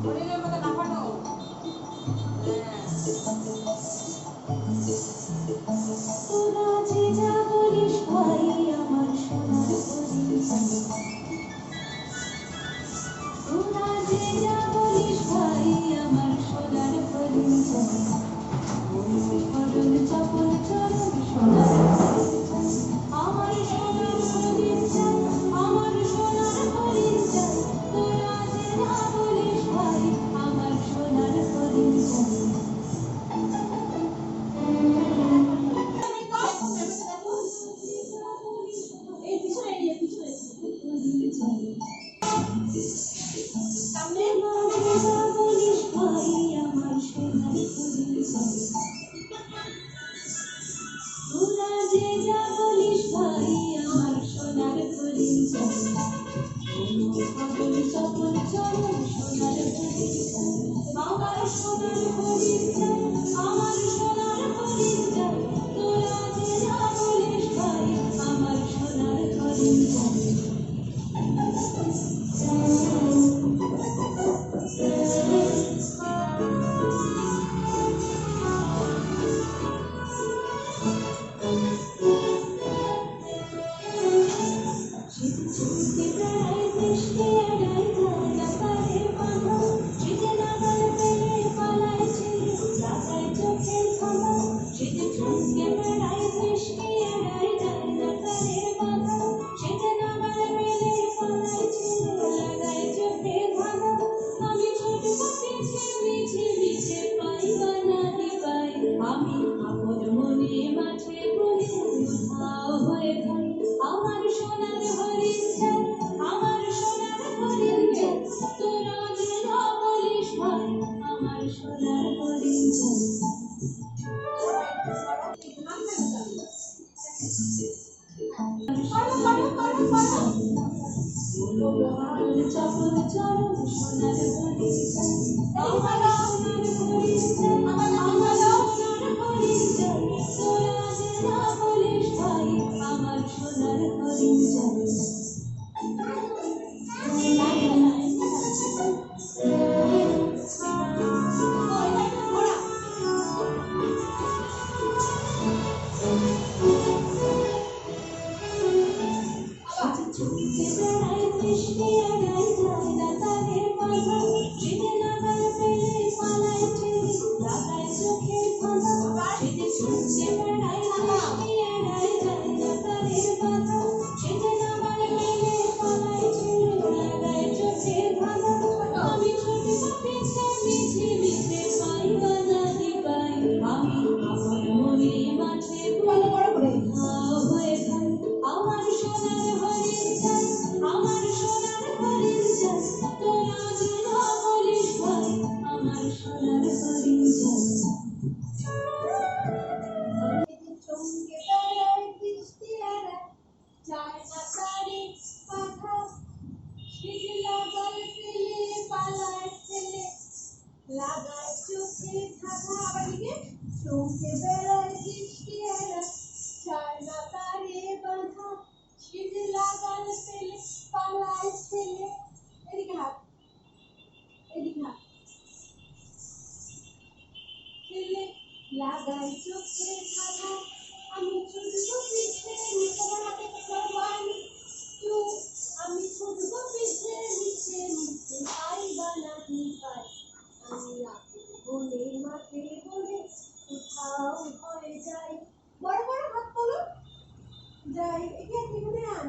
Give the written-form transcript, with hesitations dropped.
হরিণের মতো লাফানো। তোরা যে যা বলিস ভাই আমার সোনার হরিণ, তোরা যে যা বলিস ভাই আমার সোনার হরিণ, চরণ চপল চরণ সোনার হরিণ, আমার সোনার হরিণ চাই, আমার সোনার হরিণ চাই, তোরা যে যা বলিস ভাই আমার সোনার হরিণ চাই। এই পিছনে এড়িয়ে পিছনে সামনে বলিস ভাই আমার সোনার হরিণ চাই, তোরা যে যা বলিস ভাই আমার সোনার হরিণ চাই, সকল সকল চরণ সোনার হরিণ চাই, আমার সোনার হরিণ চাই, আমার সোনার হরিণ চাই, তোরা যে যা বলিস ভাই আমার সোনার হরিণ চাই। শীতে বেড়াই বৃষ্টি এড়াই যায় ডাকারে বাঁধা, শীতে নাগাল পেলে পালায় ছেলে লাগায় চোখের খানা, শীতে ঝুঁকে বেড়াই বৃষ্টি এড়াই যায় ডাকারে বাঁধা, শীতে নাগাল পেলে পালায় ছেলে লাগায় চোখের খানা, আমি ছোটব পিছে পিছে পিছে পাইবা না দিবাই, আমি আপন মনে মাঝে বলি উধাও হয়ে খাই, আমার সোনার হরিণ চাই, আমার সোনার হরিণ চাই, তোরা যে যা বলিস ভাই আমার সোনার হরিণ চাই। চপল চরণ সোনার হরিণ চাই, আমার সোনার হরিণ চাই, আমার সোনার হরিণ চাই, তোরা যে যা বলিস ভাই আমার সোনার হরিণ চাই। ঝুঁকে বেড়াই বৃষ্টি এড়াই যায় ডাকারে বাঁধা, শীতে নাগাল পেলে পালায় ছেলে লাগায় চোখের ফাঁদা, শীতে ঝুঁকে বেড়াই বৃষ্টি এড়াই যায় ডাকারে বাঁধা, শীতে নাগাল পেলে পালায় ছেলে লাগায় চোখের ফাঁদা, আমি ছোটব পিছে পিছে পিছে পাইবা না দিবাই, আমি আপন মনে মাঝে বলে ঘাও হয়ে খাই, আমার সোনার হরিণ চাই, আমার সোনার হরিণ চাই, তোরা যে যা বলিস ভাই আমার সোনার হরিণ চাই। চমকে বেড়ায় বৃষ্টি এড়ায় যায় না তারে বাঁধা, শীত লাগাল পেলে পালায় ছেলে লাগায় চোখে ধাঁধা। আবার দিকে চমকে বেড়ায় বৃষ্টি এড়ায় যায় না তারে বাঁধা, শীত লাগাল পেলে পালায় ছেলে। এদিকে হাত, এদিকে হাত, ছেলে লাগায় চোখে ধাঁধা, আমি ছোটব পিছে তোমার হাতে ওয়ান টু, আমি ছোটব পিছে নিচে নিচে পাইবা না পাই, আমি বনে মাঠে বনে কোথাও হয়ে যাই। বড় বড় হাত তোলো, যাই এখানে আন।